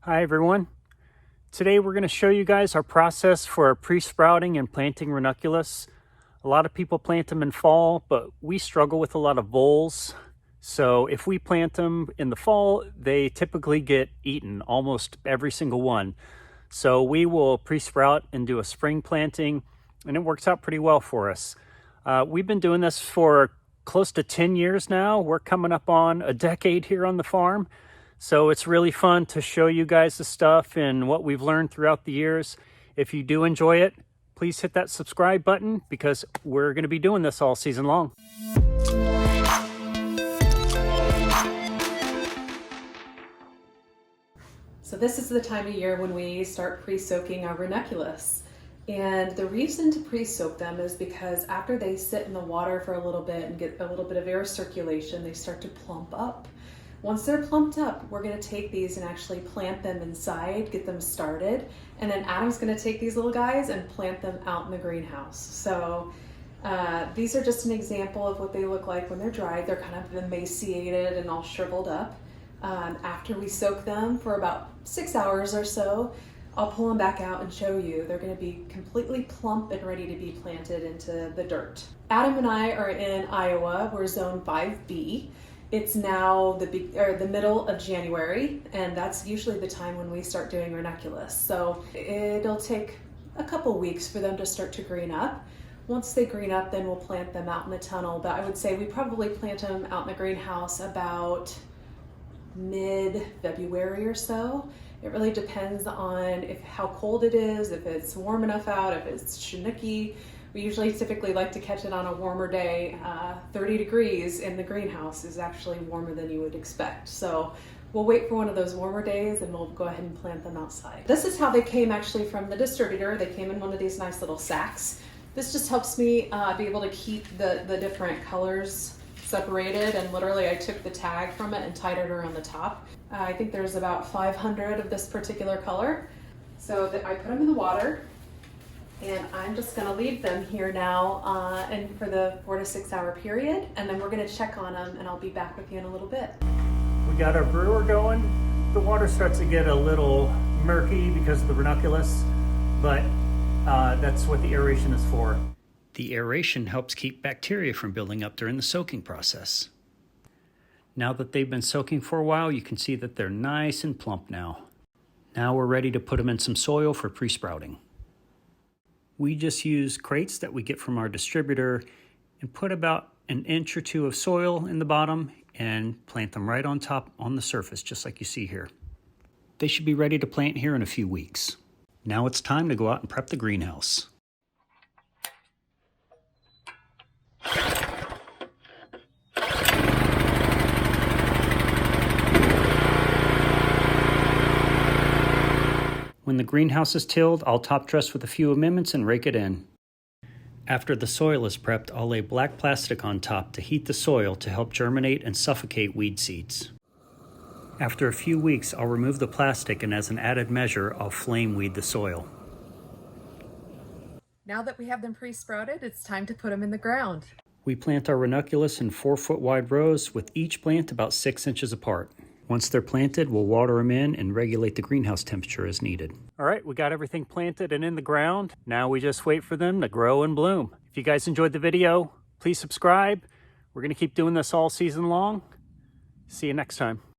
Hi everyone. Today we're going to show you guys our process for pre-sprouting and planting ranunculus. A lot of people plant them in fall, but we struggle with a lot of voles. So if we plant them in the fall, they typically get eaten, almost every single one. So we will pre-sprout and do a spring planting, and it works out pretty well for us. We've been doing this for close to 10 years now. We're coming up on a decade here on the farm. So it's really fun to show you guys the stuff and what we've learned throughout the years. If you do enjoy it, please hit that subscribe button because we're going to be doing this all season long. So this is the time of year when we start pre-soaking our ranunculus. And the reason to pre-soak them is because after they sit in the water for a little bit and get a little bit of air circulation, they start to plump up. Once they're plumped up, we're going to take these and actually plant them inside, get them started, and then Adam's going to take these little guys and plant them out in the greenhouse. So these are just an example of what they look like when they're dried. They're kind of emaciated and all shriveled up. After we soak them for about 6 hours or so, I'll pull them back out and show you. They're going to be completely plump and ready to be planted into the dirt. Adam and I are in Iowa. We're zone 5B. It's now the middle of January, and that's usually the time when we start doing ranunculus. So it'll take a couple weeks for them to start to green up. Once they green up, then we'll plant them out in the tunnel. But I would say we probably plant them out in the greenhouse about mid-February or so. It really depends on how cold it is, if it's warm enough out, if it's Chinook-y. We usually typically like to catch it on a warmer day. 30 degrees in the greenhouse is actually warmer than you would expect. So we'll wait for one of those warmer days and we'll go ahead and plant them outside. This is how they came actually from the distributor. They came in one of these nice little sacks. This just helps me be able to keep the different colors separated, and literally I took the tag from it and tied it around the top. I think there's about 500 of this particular color. So I put them in the water. And I'm just going to leave them here now and for the 4 to 6 hour period, and then we're going to check on them, and I'll be back with you in a little bit. We got our brewer going. The water starts to get a little murky because of the ranunculus, but that's what the aeration is for. The aeration helps keep bacteria from building up during the soaking process. Now that they've been soaking for a while, you can see that they're nice and plump now. Now we're ready to put them in some soil for pre-sprouting. We just use crates that we get from our distributor and put about an inch or two of soil in the bottom and plant them right on top on the surface, just like you see here. They should be ready to plant here in a few weeks. Now it's time to go out and prep the greenhouse. When the greenhouse is tilled, I'll top dress with a few amendments and rake it in. After the soil is prepped, I'll lay black plastic on top to heat the soil to help germinate and suffocate weed seeds. After a few weeks, I'll remove the plastic, and as an added measure, I'll flame weed the soil. Now that we have them pre-sprouted, it's time to put them in the ground. We plant our ranunculus in 4-foot wide rows with each plant about 6 inches apart. Once they're planted, we'll water them in and regulate the greenhouse temperature as needed. All right, we got everything planted and in the ground. Now we just wait for them to grow and bloom. If you guys enjoyed the video, please subscribe. We're going to keep doing this all season long. See you next time.